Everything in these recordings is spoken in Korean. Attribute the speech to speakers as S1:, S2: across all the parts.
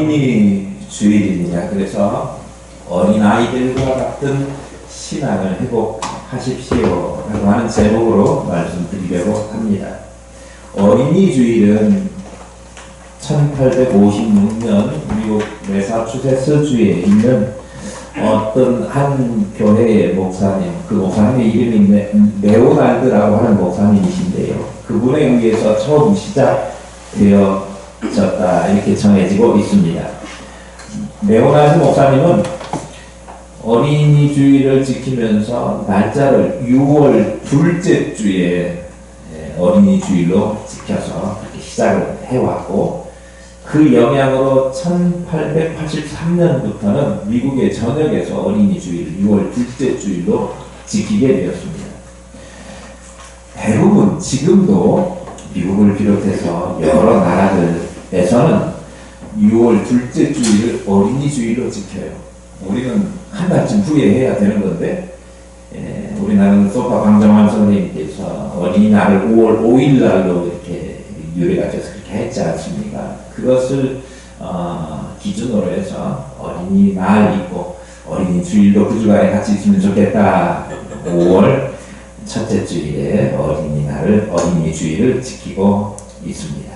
S1: 어린이 주일입니다. 그래서 어린아이들과 같은 신앙을 회복하십시오 라고 하는 제목으로 말씀드리려고 합니다. 어린이 주일은 1856년 미국 매사추세츠주에 있는 어떤 한 교회의 목사님, 그 목사님의 이름이 레오날드라고 하는 목사님이신데요. 그분에 의해서 처음 시작되어졌다 이렇게 정해지고 있습니다. 레오날드 목사님은 어린이 주일을 지키면서 날짜를 6월 둘째 주에 어린이 주일로 지켜서 그렇게 시작을 해왔고, 그 영향으로 1883년부터는 미국의 전역에서 어린이 주일 6월 둘째 주일로 지키게 되었습니다. 대부분 지금도 미국을 비롯해서 여러 나라들에서는 6월 둘째 주일을 어린이 주일로 지켜요. 우리는 한 달쯤 후에 해야 되는 건데, 우리나라는 소파 강정환 선생님께서 어린이날을 5월 5일 날로 이렇게 유래가져서 그렇게 했지 않습니까? 그것을 기준으로 해서 어린이날 있고 어린이 주일도 그 주간에 같이 있으면 좋겠다. 5월 첫째 주일에 어린이날을 어린이 주일을 지키고 있습니다.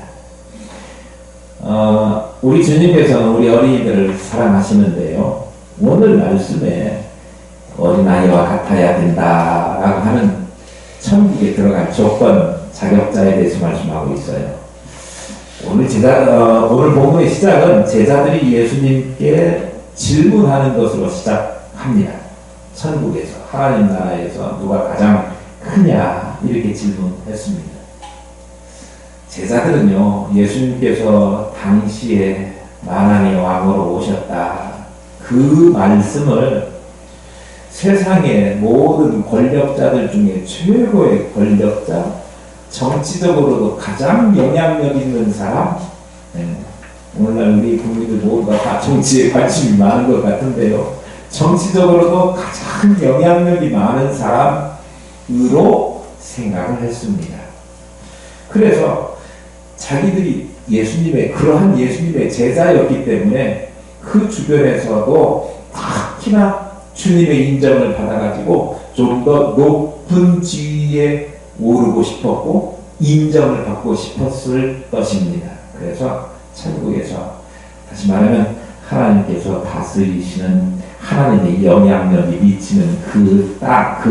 S1: 우리 주님께서는 우리 어린이들을 사랑하시는데요. 오늘 말씀에 어린아이와 같아야 된다라고 하는 천국에 들어갈 조건, 자격자에 대해서 말씀하고 있어요. 오늘 본문의 시작은 제자들이 예수님께 질문하는 것으로 시작합니다. 천국에서, 하나님 나라에서 누가 가장 크냐 이렇게 질문했습니다. 제자들은요, 예수님께서 당시에 만왕의 왕으로 오셨다, 그 말씀을 세상의 모든 권력자들 중에 최고의 권력자, 정치적으로도 가장 영향력 있는 사람, 오늘날 우리 국민들 모두가 다 정치에 관심이 많은 것 같은데요, 정치적으로도 가장 영향력이 많은 사람으로 생각을 했습니다. 그래서 자기들이 그러한 예수님의 제자였기 때문에 그 주변에서도 특히나 주님의 인정을 받아가지고 좀 더 높은 지위에 오르고 싶었고 인정을 받고 싶었을 것입니다. 그래서 천국에서, 다시 말하면 하나님께서 다스리시는, 하나님의 영향력이 미치는 그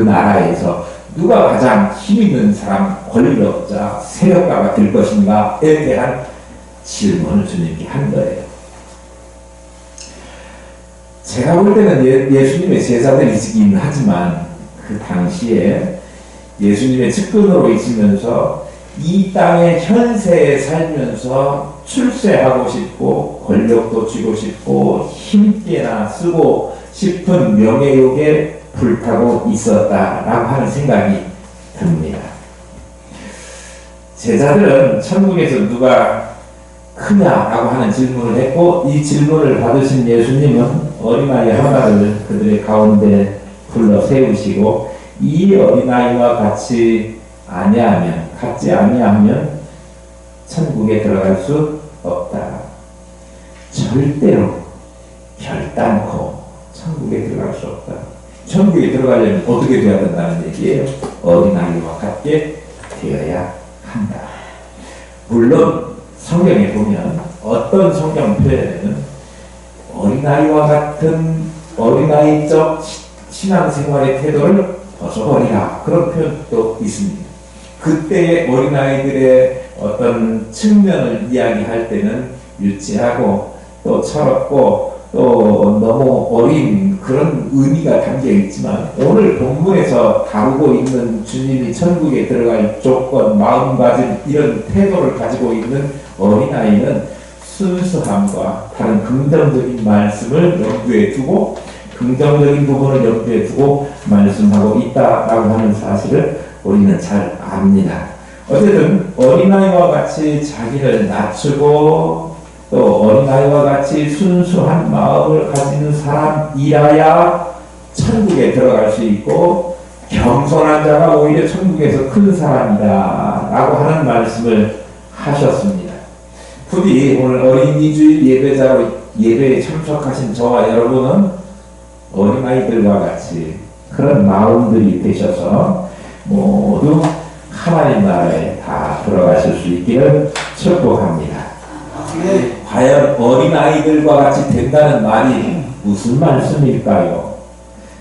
S1: 나라에서 누가 가장 힘 있는 사람, 권력자, 세력가가 될 것인가에 대한 질문을 주님께 한 거예요. 제가 볼 때는 예수님의 제자들이긴 하지만 그 당시에 예수님의 측근으로 있으면서 이 땅의 현세에 살면서 출세하고 싶고 권력도 쥐고 싶고 힘께나 쓰고 싶은 명예욕에 불타고 있었다라고 하는 생각이 듭니다. 제자들은 천국에서 누가 크냐라고 하는 질문을 했고, 이 질문을 받으신 예수님은 어린아이 하나를 그들의 가운데 불러 세우시고, 이 어린아이와 같지 아니하면 천국에 들어갈 수 없다. 절대로 결단코 천국에 들어갈 수 없다. 천국에 들어가려면 어떻게 되어야 된다는 얘기예요? 어린아이와 같게 되어야 한다. 물론 성경에 보면 어떤 성경 표현에는 어린아이와 같은 어린아이적 신앙생활의 태도를 벗어버리라, 그런 표현도 있습니다. 그때의 어린아이들의 어떤 측면을 이야기할 때는 유치하고 또 철없고 또 너무 어린 그런 의미가 담겨 있지만, 오늘 본문에서 다루고 있는 주님이 천국에 들어갈 조건, 마음가짐, 이런 태도를 가지고 있는 어린아이는 순수함과 다른 긍정적인 말씀을 염두에 두고, 긍정적인 부분을 염두에 두고 말씀하고 있다라고 하는 사실을 우리는 잘 압니다. 어쨌든 어린아이와 같이 자기를 낮추고 또 어린아이와 같이 순수한 마음을 가진 사람이라야 천국에 들어갈 수 있고, 겸손한 자가 오히려 천국에서 큰 사람이다 라고 하는 말씀을 하셨습니다. 부디 오늘 어린이 주일 예배자로 예배에 참석하신 저와 여러분은 어린아이들과 같이 그런 마음들이 되셔서 모두 하나님 나라에 다 들어가실 수 있기를 축복합니다. 과연 어린아이들과 같이 된다는 말이 무슨 말씀일까요?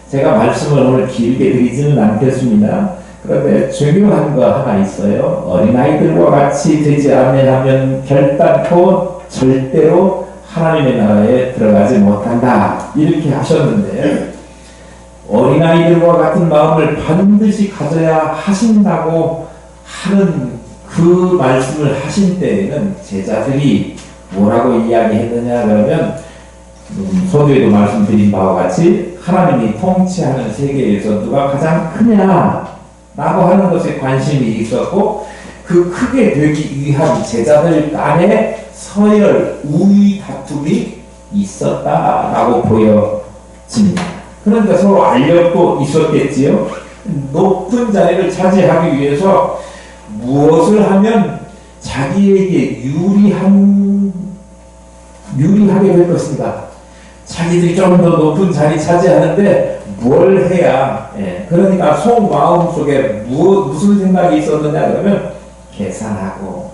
S1: 제가 말씀을 오늘 길게 드리지는 않겠습니다. 그런데 중요한 거 하나 있어요. 어린아이들과 같이 되지 않으면 결단코 절대로 하나님의 나라에 들어가지 못한다. 이렇게 하셨는데 어린아이들과 같은 마음을 반드시 가져야 하신다고 하는 그 말씀을 하신 때에는 제자들이 뭐라고 이야기했느냐 그러면 서두에도 말씀드린 바와 같이 하나님이 통치하는 세계에서 누가 가장 크냐 라고 하는 것에 관심이 있었고 그 크게 되기 위한 제자들 간에 서열 우위 다툼이 있었다라고 보여집니다. 그러니까 서로 알력도 있었겠지요. 높은 자리를 차지하기 위해서 무엇을 하면 자기에게 유리하게 될 것인가. 자기들이 좀 더 높은 자리 차지하는데 뭘 해야, 그러니까 속마음 속에 무슨 생각이 있었느냐 그러면 계산하고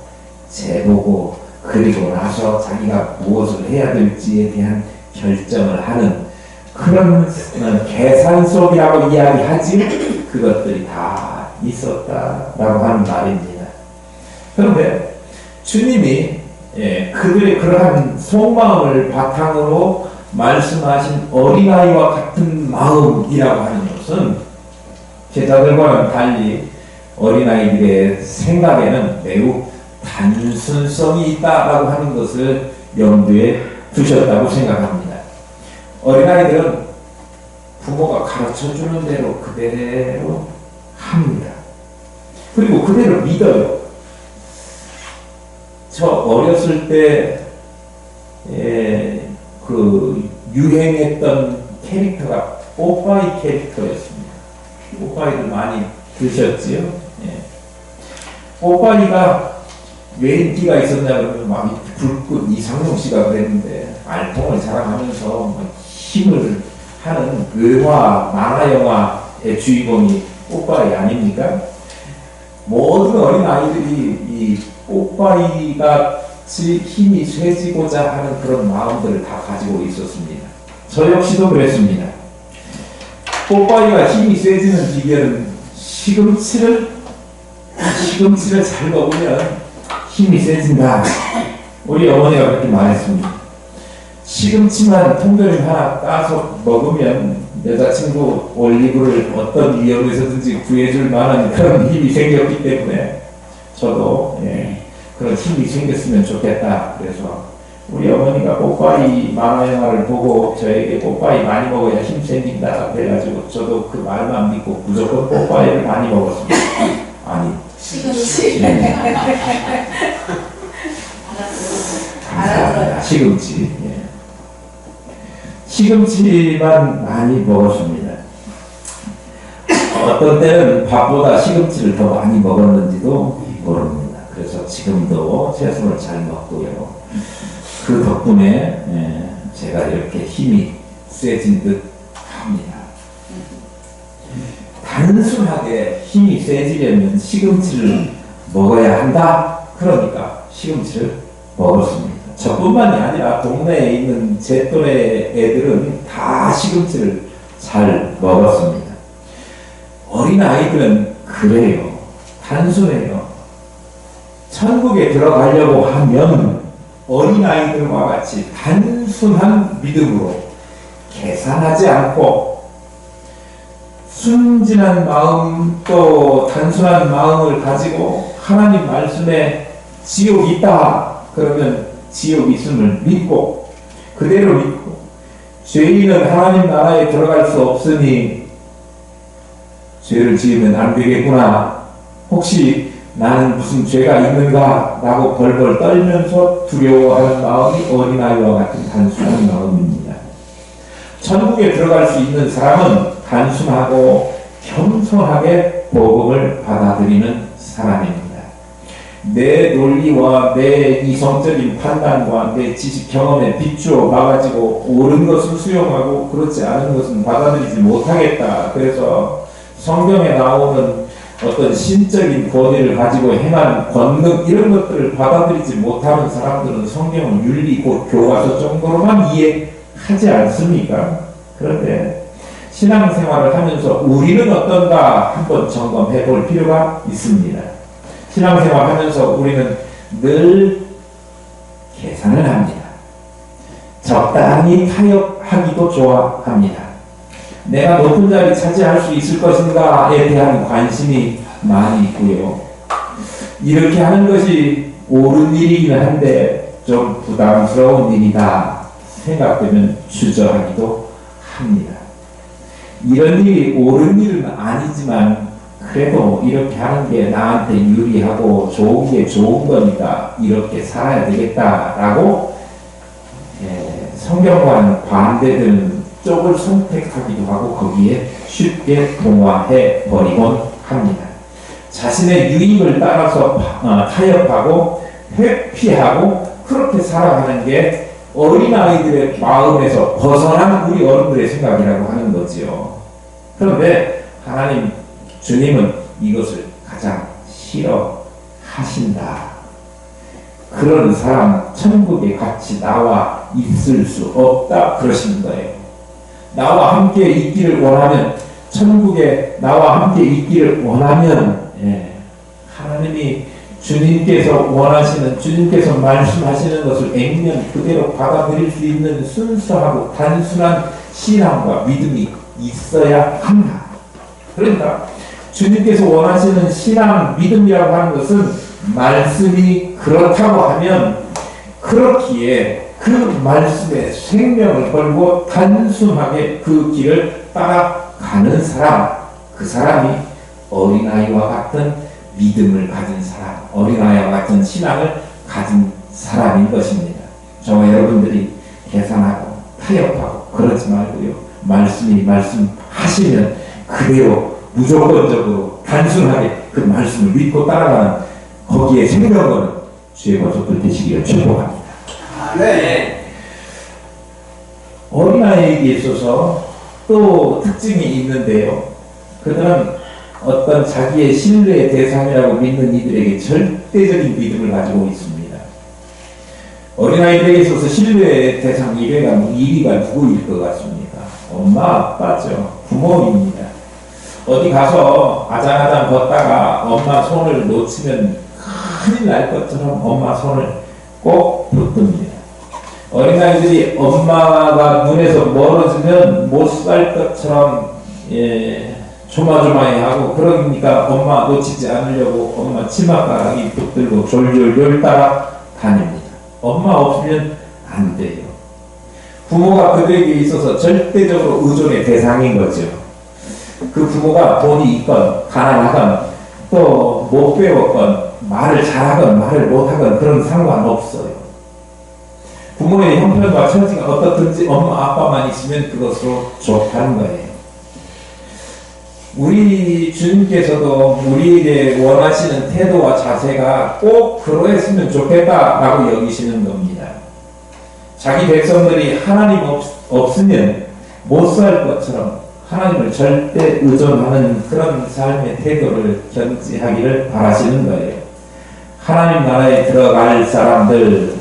S1: 재보고 그리고 나서 자기가 무엇을 해야 될지에 대한 결정을 하는 그런 계산 속이라고 이야기하지 그것들이 다 있었다라고 하는 말입니다. 그런데 주님이 그들의 그러한 속마음을 바탕으로 말씀하신 어린아이와 같은 마음이라고 하는 것은 제자들과는 달리 어린아이들의 생각에는 매우 단순성이 있다라고 하는 것을 염두에 두셨다고 생각합니다. 어린아이들은 부모가 가르쳐주는 대로 그대로 합니다. 그리고 그대로 믿어요. 저 어렸을 때 그 유행했던 캐릭터가 뽀빠이 캐릭터였습니다. 뽀빠이를 많이 드셨지요? 뽀빠이가 왜 인기가 있었냐 그러면 막 불꽃 이상용 씨가 그랬는데 알통을 자랑하면서 힘을 하는 의화 만화 영화의 주인공이 뽀빠이 아닙니까? 모든 어린 아이들이 이 뽀빠이 같이 힘이 쇠지고자 하는 그런 마음들을 다 가지고 있었습니다. 저 역시도 그랬습니다. 뽀빠이가 힘이 쇠지는 비결은 시금치를 잘 먹으면 힘이 세진다. 우리 어머니가 그렇게 말했습니다. 시금치만 통조림 하나 따서 먹으면 여자친구 올리브를 어떤 위험에서든지 구해줄 만한 그런 힘이 생겼기 때문에 저도 그런 힘이 생겼으면 좋겠다. 그래서 우리 어머니가 뽀빠이 만화 영화를 보고 저에게 뽀빠이 많이 먹어야 힘 생긴다 그래가지고 저도 그 말만 믿고 무조건 뽀빠이를 많이 먹었습니다. 아니
S2: 시금치.
S1: 감사합니다. 시금치. 시금치만 많이 먹었습니다. 어떤 때는 밥보다 시금치를 더 많이 먹었는지도 모릅니다. 그래서 지금도 채소를 잘 먹고요. 그 덕분에 제가 이렇게 힘이 세진 듯 합니다. 단순하게 힘이 세지려면 시금치를 먹어야 한다. 그러니까 시금치를 먹었습니다. 저뿐만이 아니라 동네에 있는 제 또래 애들은 다 시금치를 잘 먹었습니다. 어린 아이들은 그래요. 단순해요. 천국에 들어가려고 하면 어린 아이들과 같이 단순한 믿음으로 계산하지 않고 순진한 마음 또 단순한 마음을 가지고 하나님 말씀에 지옥이 있다 그러면 지옥이 있음을 믿고 그대로 믿고 죄인은 하나님 나라에 들어갈 수 없으니 죄를 지으면 안 되겠구나. 혹시 나는 무슨 죄가 있는가 라고 벌벌 떨면서 두려워하는 마음이 어린아이와 같은 단순한 마음입니다. 천국에 들어갈 수 있는 사람은 단순하고 겸손하게 복음을 받아들이는 사람입니다. 내 논리와 내 이성적인 판단과 내 지식 경험에 비추어 봐가지고 옳은 것을 수용하고 그렇지 않은 것은 받아들이지 못하겠다. 그래서 성경에 나오는 어떤 신적인 권위를 가지고 행하는 권능 이런 것들을 받아들이지 못하는 사람들은 성경을 윤리 곧 교과서 정도로만 이해하지 않습니까? 그런데 신앙생활을 하면서 우리는 어떤가 한번 점검해 볼 필요가 있습니다. 신앙생활 하면서 우리는 늘 계산을 합니다. 적당히 타협하기도 좋아합니다. 내가 높은 자리 차지할 수 있을 것인가에 대한 관심이 많이 있고요. 이렇게 하는 것이 옳은 일이긴 한데 좀 부담스러운 일이다 생각되면 주저하기도 합니다. 이런 일이 옳은 일은 아니지만 그래도 이렇게 하는 게 나한테 유리하고 좋은 게 좋은 거니까 이렇게 살아야 되겠다라고 성경과는 반대되는 쪽을 선택하기도 하고 거기에 쉽게 동화해 버리곤 합니다. 자신의 유익을 따라서 타협하고 회피하고 그렇게 살아가는 게 어린아이들의 마음에서 벗어난 우리 어른들의 생각이라고 하는 거지요. 그런데 하나님 주님은 이것을 가장 싫어하신다. 그런 사람 천국에 같이 나와 있을 수 없다 그러시는 거예요. 나와 함께 있기를 원하면 천국에 나와 함께 있기를 원하면 하나님이 주님께서 원하시는 주님께서 말씀하시는 것을 액면 그대로 받아들일 수 있는 순수하고 단순한 신앙과 믿음이 있어야 한다. 그러니까 주님께서 원하시는 신앙, 믿음이라고 하는 것은 말씀이 그렇다고 하면 그렇기에 그 말씀에 생명을 걸고 단순하게 그 길을 따라가는 사람, 그 사람이 어린아이와 같은 믿음을 가진 사람, 어린아이와 같은 신앙을 가진 사람인 것입니다. 저와 여러분들이 계산하고 타협하고 그러지 말고요. 말씀이 말씀하시면 그대로 무조건적으로 단순하게 그 말씀을 믿고 따라가는 거기에 생명을 주의 권속들 되시기를 축복합니다.
S2: 네.
S1: 어린아이에게 있어서 또 특징이 있는데요. 그들은 어떤 자기의 신뢰의 대상이라고 믿는 이들에게 절대적인 믿음을 가지고 있습니다. 어린아이들에게 있어서 신뢰의 대상 1위가 누구일 것 같습니까? 엄마, 아빠죠. 부모입니다. 어디 가서 아장아장 걷다가 엄마 손을 놓치면 큰일 날 것처럼 엄마 손을 꼭 붙듭니다. 어린아이들이 엄마가 눈에서 멀어지면 못 살 것처럼 조마조마해하고 그러니까 엄마 놓치지 않으려고 엄마 치맛가락이 붙들고 졸졸졸 따라다닙니다. 엄마 없으면 안 돼요. 부모가 그들에게 있어서 절대적으로 의존의 대상인 거죠. 그 부모가 돈이 있건 가난하건 또 못 배웠건 말을 잘하건 말을 못하건 그런 상관없어요. 부모의 형편과 처지가 어떻든지 엄마 아빠만 있으면 그것으로 좋다는 거예요. 우리 주님께서도 우리에게 원하시는 태도와 자세가 꼭 그러했으면 좋겠다라고 여기시는 겁니다. 자기 백성들이 하나님 없으면 못 살 것처럼 하나님을 절대 의존하는 그런 삶의 태도를 견지하기를 바라시는 거예요. 하나님 나라에 들어갈 사람들,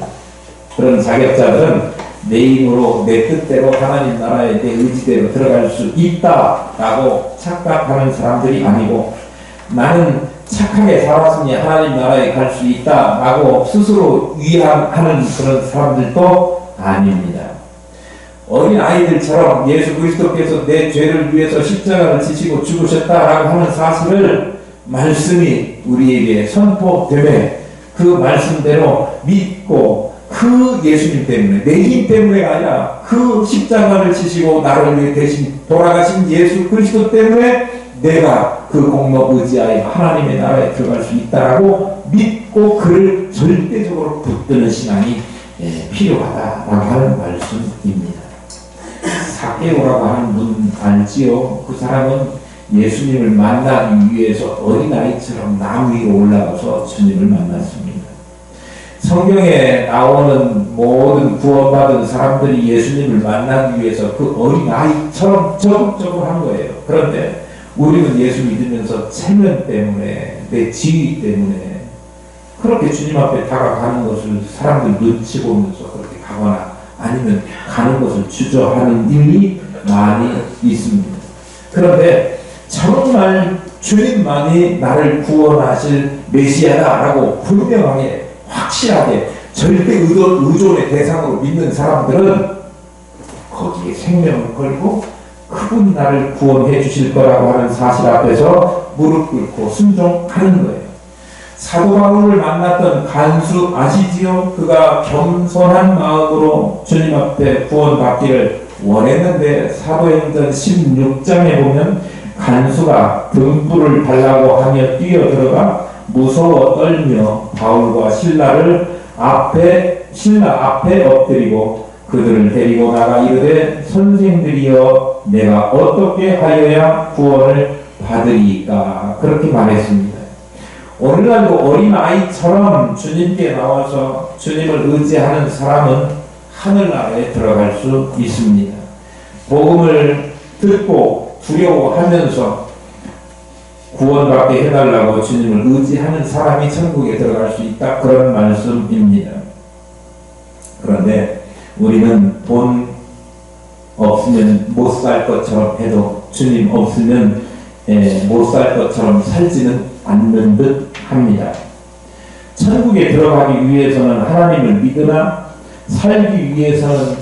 S1: 그런 자격자들은 내 힘으로 내 뜻대로 하나님 나라에 내 의지대로 들어갈 수 있다라고 착각하는 사람들이 아니고 나는 착하게 살았으니 하나님 나라에 갈 수 있다라고 스스로 위안하는 그런 사람들도 아닙니다. 어린 아이들처럼 예수 그리스도께서 내 죄를 위해서 십자가를 지시고 죽으셨다라고 하는 사실을 말씀이 우리에게 선포되매 그 말씀대로 믿고 그 예수님 때문에 내 힘 때문에가 아니라 그 십자가를 지시고 나를 위해 대신 돌아가신 예수 그리스도 때문에 내가 그 공로 의지하여 하나님의 나라에 들어갈 수 있다라고 믿고 그를 절대적으로 붙드는 신앙이 필요하다라고 하는 말씀입니다. 사개오라고 하는 분 알지요? 그 사람은 예수님을 만나기 위해서 어린아이처럼 나무 위로 올라가서 주님을 만났습니다. 성경에 나오는 모든 구원받은 사람들이 예수님을 만나기 위해서 그 어린아이처럼 적극적으로 한 거예요. 그런데 우리는 예수 믿으면서 체면 때문에, 내 지위 때문에 그렇게 주님 앞에 다가가는 것을 사람들 눈치 보면서 그렇게 가거나 아니면 가는 것을 주저하는 일이 많이 있습니다. 그런데 정말 주님만이 나를 구원하실 메시아다라고 분명하게 확실하게 절대 의존의 대상으로 믿는 사람들은 거기에 생명을 걸고 그분이 나를 구원해 주실 거라고 하는 사실 앞에서 무릎 꿇고 순종하는 거예요. 사도 바울을 만났던 간수 아시지요? 그가 겸손한 마음으로 주님 앞에 구원받기를 원했는데 사도행전 16장에 보면 간수가 등불을 달라고 하며 뛰어들어가 무서워 떨며 바울과 신라를 신라 앞에 엎드리고 그들을 데리고 나가 이르되 선생들이여 내가 어떻게 하여야 구원을 받으리까 그렇게 말했습니다. 오늘날도 어린아이처럼 주님께 나와서 주님을 의지하는 사람은 하늘나라에 들어갈 수 있습니다. 복음을 듣고 두려워하면서 구원받게 해달라고 주님을 의지하는 사람이 천국에 들어갈 수 있다. 그런 말씀입니다. 그런데 우리는 돈 없으면 못 살 것처럼 해도 주님 없으면 못 살 것처럼 살지는 않는 듯 합니다. 천국에 들어가기 위해서는 하나님을 믿으나 살기 위해서는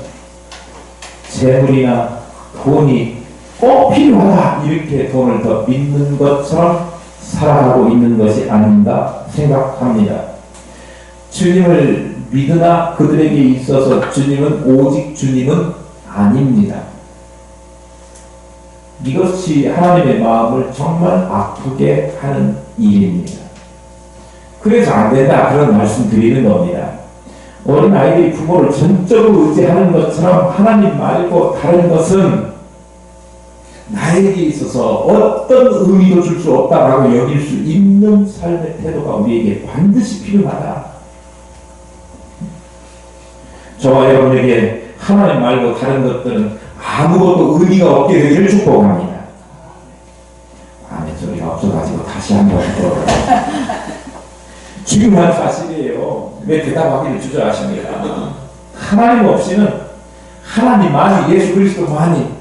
S1: 재물이나 돈이 꼭 필요하다 이렇게 돈을 더 믿는 것처럼 살아가고 있는 것이 아닌가 생각합니다. 주님을 믿으나 그들에게 있어서 오직 주님은 아닙니다. 이것이 하나님의 마음을 정말 아프게 하는 일입니다. 그래서 안 된다 그런 말씀 드리는 겁니다. 어린 아이들이 부모를 전적으로 의지하는 것처럼 하나님 말고 다른 것은 나에게 있어서 어떤 의미도 줄 수 없다라고 여길 수 있는 삶의 태도가 우리에게 반드시 필요하다. 저와 여러분에게 하나님 말고 다른 것들은 아무것도 의미가 없게 되기를 축복합니다. 아멘 소리가 없어가지고 다시 한번 더 중요한 사실이에요. 왜 대답하기를 주저하십니까? 하나님 없이는 하나님만이 예수 그리스도만이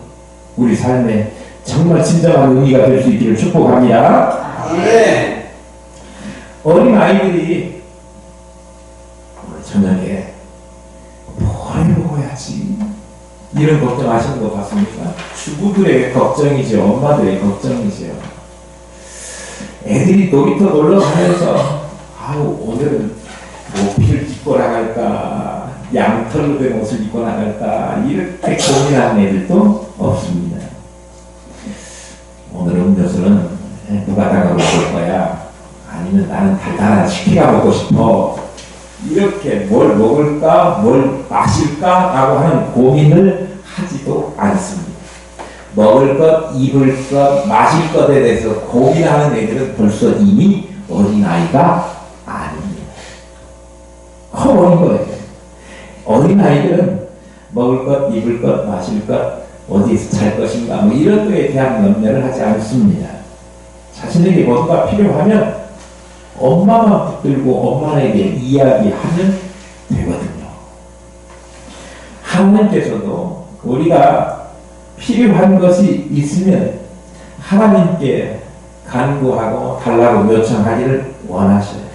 S1: 우리 삶에 정말 진정한 의미가 될 수 있기를 축복합니다. 네. 어린 아이들이 저녁에 뭘 먹어야지 이런 걱정하시는 거 봤습니까? 주부들의 걱정이죠. 엄마들의 걱정이죠. 애들이 놀이터 놀러 가면서 오늘은 모피를 입고 나갈까 양털로 된 옷을 입고 나갈까 이렇게 고민하는 애들도 없습니다. 오늘 음료수는 누가 다가올 거야? 아니면 나는 달달한 치킨가 먹고 싶어. 이렇게 뭘 먹을까 뭘 마실까 라고 하는 고민을 하지도 않습니다. 먹을 것, 입을 것, 마실 것에 대해서 고민하는 애들은 벌써 이미 어린아이가 아닙니다. 어린 거예요. 어린아이들은 먹을 것, 입을 것, 마실 것, 어디에서 잘 것인가 뭐 이런 것에 대한 염려를 하지 않습니다. 자신에게 뭔가 필요하면 엄마만 붙들고 엄마에게 이야기하면 되거든요. 하나님께서도 우리가 필요한 것이 있으면 하나님께 간구하고 달라고 요청하기를 원하셔요.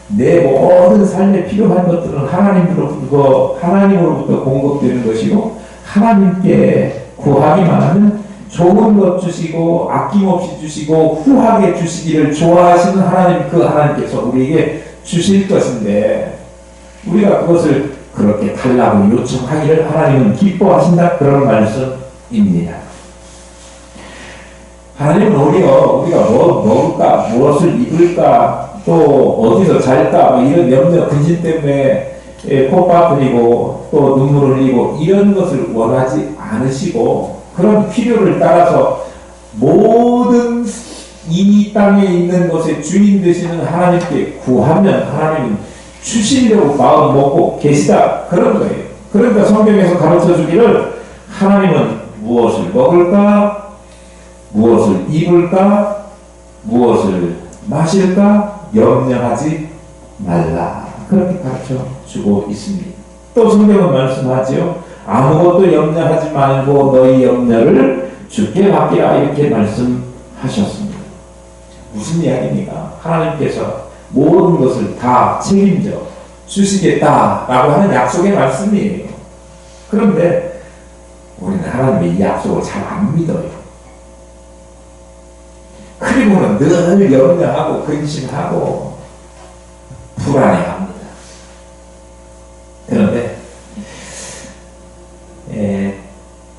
S1: 내 모든 삶에 필요한 것들은 하나님으로부터 공급되는 것이고 하나님께 구하기만 하면 좋은 것 주시고 아낌없이 주시고 후하게 주시기를 좋아하시는 하나님, 그 하나님께서 우리에게 주실 것인데 우리가 그것을 그렇게 달라고 요청하기를 하나님은 기뻐하신다, 그런 말씀입니다. 하나님은 우리가 뭐 먹을까, 무엇을 입을까, 또 어디서 잘까 뭐 이런 염려 근심 때문에 콧밥 흘리고 또 눈물을 흘리고 이런 것을 원하지 않으시고, 그런 필요를 따라서 모든 이 땅에 있는 것의 주인 되시는 하나님께 구하면 하나님은 주시려고 마음 먹고 계시다. 그런 거예요. 그러니까 성경에서 가르쳐 주기를 하나님은 무엇을 먹을까? 무엇을 입을까? 무엇을 마실까? 염려하지 말라. 그렇게 가르쳐 주고 있습니다. 또 성경은 말씀하지요. 아무것도 염려하지 말고 너희 염려를 주께 맡기라. 이렇게 말씀하셨습니다. 무슨 이야기입니까? 하나님께서 모든 것을 다 책임져 주시겠다라고 하는 약속의 말씀이에요. 그런데 우리는 하나님의 이 약속을 잘 안 믿어요. 그리고는 늘 염려하고 근심하고 불안해합니다. 그런데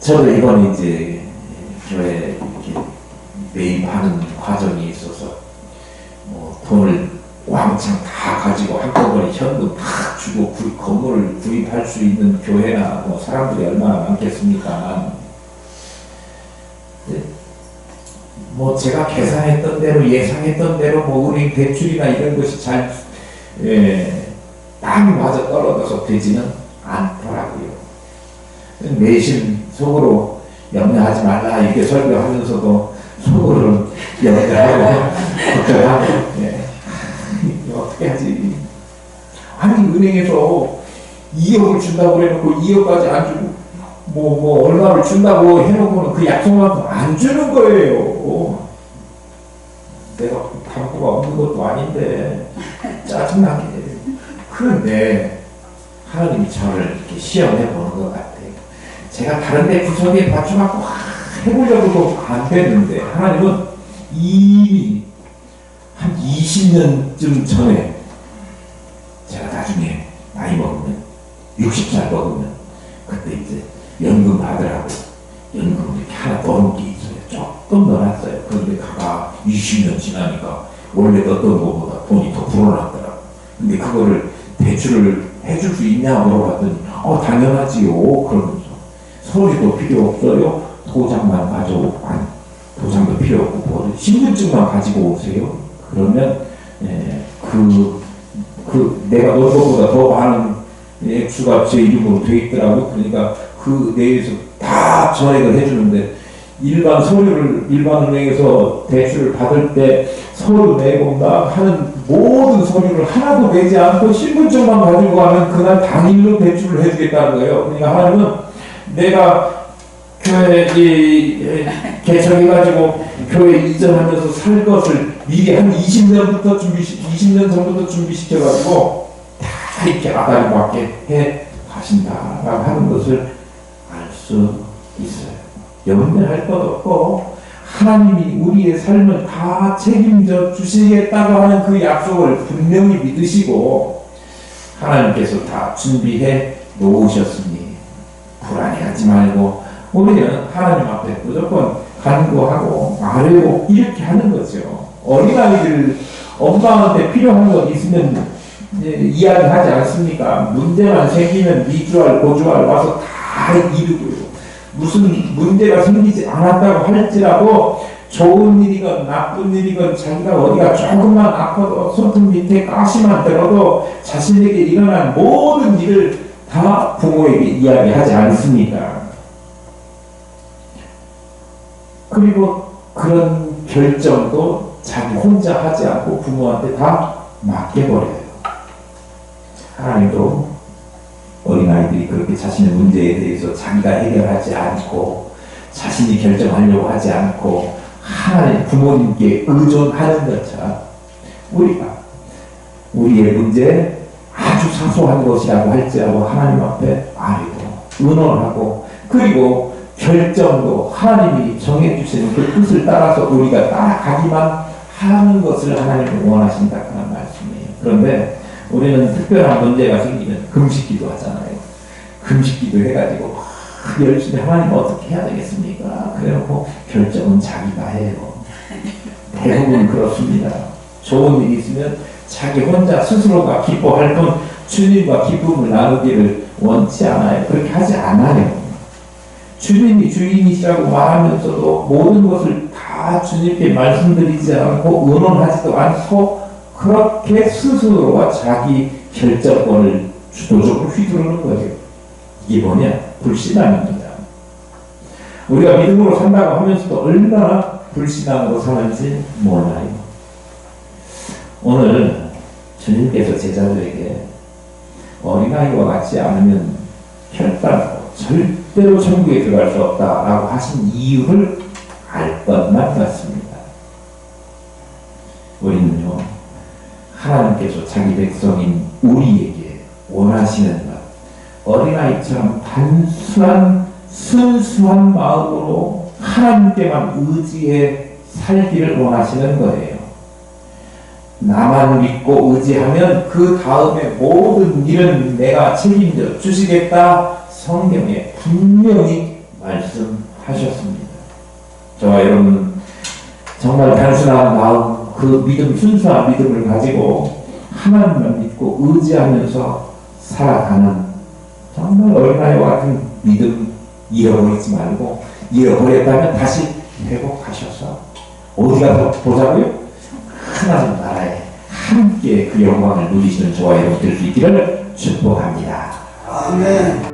S1: 저도 이번에 이제 교회 이렇게 매입하는 과정이 있어서 돈을 왕창 다 가지고 한꺼번에 현금 다 주고 건물을 구입할 수 있는 교회나 사람들이 얼마나 많겠습니까? 제가 계산했던 대로 예상했던 대로 은행 대출이나 이런 것이 잘 딱 맞아 떨어져서 되지는 않더라고요. 내심 속으로 염려하지 말라 이렇게 설교하면서도 속으로 염려하고 걱정하고 어떻게 하지? 아니 은행에서 2억을 준다고 해놓고 2억까지 안 주고 얼마를 준다고 해놓고는 그 약속만큼 안 주는 거예요. 내가 담보가 없는 것도 아닌데 짜증나게. 그런데 하나님이 저를 이렇게 시험해 보는 것 같아요. 제가 다른데 구석에 맞춰갖고 해보려고도 안 됐는데 하나님은 이미 한 20년쯤 전에 제가 나중에 나이 먹으면 60살 먹으면 그때 이제 연금 받으라고 연금 이렇게 하나 넣은 게 있어요. 조금 넣어놨어요. 그런데 가가 20년 지나니까 원래 넣었던 것보다 돈이 더 불어났더라고. 근데 그거를 대출을 해줄 수 있냐 물어봤더니 당연하지요. 그러면서 서류도 필요 없어요. 도장만 가져오고 도장도 필요 없고 신분증만 가지고 오세요. 그러면 내가 넣은 것보다 더 많은 액수가 제 이름으로 돼 있더라고. 그러니까 그 내에서 다 전액을 해주는데 일반 서류를 일반 은행에서 대출을 받을 때 서류 내고 하는 모든 서류를 하나도 내지 않고 신분증만 가지고 가면 그날 당일로 대출을 해주겠다는 거예요. 그러니까 하나님은 내가 교회 개척해가지고 교회 이전하면서 살 것을 미리 한 20년 전부터 준비시켜가지고 다 이렇게 아다리 맞게 해 가신다라고 하는 것을 알 수 있어요. 염려할 것 없고 하나님이 우리의 삶을 다 책임져 주시겠다고 하는 그 약속을 분명히 믿으시고 하나님께서 다 준비해 놓으셨으니 불안해하지 말고 우리는 하나님 앞에 무조건 간구하고 말하고 이렇게 하는 거죠. 어린아이들 엄마한테 필요한 것 있으면 이야기하지 않습니까? 문제만 생기면 미주알 고주알 와서 다 이루고요. 무슨 문제가 생기지 않았다고 할지라도 좋은 일이건 나쁜 일이건 자기가 어디가 조금만 아파도 손등 밑에 가시만 들어도 자신에게 일어난 모든 일을 다 부모에게 이야기하지 않습니까? 그리고 그런 결정도 자기 혼자 하지 않고 부모한테 다 맡겨버려요. 하나님도 어린아이들이 그렇게 자신의 문제에 대해서 자기가 해결하지 않고 자신이 결정하려고 하지 않고 하나님 부모님께 의존하는 것처럼 우리가 우리의 문제 아주 사소한 것이라고 할지라도 하나님 앞에 말해도 의논하고 그리고 결정도 하나님이 정해주시는 그 뜻을 따라서 우리가 따라가기만 하는 것을 하나님은 원하신다 그런 말씀이에요. 그런데 우리는 특별한 문제가 생기면 금식기도 하잖아요. 금식기도 해가지고 열심히 하나님 어떻게 해야 되겠습니까? 그래놓고 결정은 자기가 해요. 대부분 그렇습니다. 좋은 일이 있으면 자기 혼자 스스로가 기뻐할 뿐 주님과 기쁨을 나누기를 원치 않아요. 그렇게 하지 않아요. 주님이 주인이시라고 말하면서도 모든 것을 다 다 주님께 말씀드리지 않고 의논하지도 않고 그렇게 스스로가 자기 결정권을 주도적으로 휘두르는 거예요. 이게 뭐냐? 불신앙입니다. 우리가 믿음으로 산다고 하면서도 얼마나 불신앙으로 사는지 몰라요. 오늘 주님께서 제자들에게 어린아이와 같지 않으면 결단코 절대로 천국에 들어갈 수 없다라고 하신 이유를 알 것만 같습니다. 우리는요, 하나님께서 자기 백성인 우리에게 원하시는 것, 어린아이처럼 단순한 순수한 마음으로 하나님께만 의지해 살기를 원하시는 거예요. 나만 믿고 의지하면 그 다음에 모든 일은 내가 책임져 주시겠다. 성경에 분명히 말씀하셨습니다. 저와 여러분 정말 단순한 마음, 그 믿음, 순수한 믿음을 가지고 하나님만 믿고 의지하면서 살아가는 정말 어린아이와 같은 믿음 잃어버리지 말고, 잃어버렸다면 다시 회복하셔서 어디 가서 보자고요? 하나님 나라에 함께 그 영광을 누리시는 저와 여러분 될 수 있기를 축복합니다.
S2: 아멘.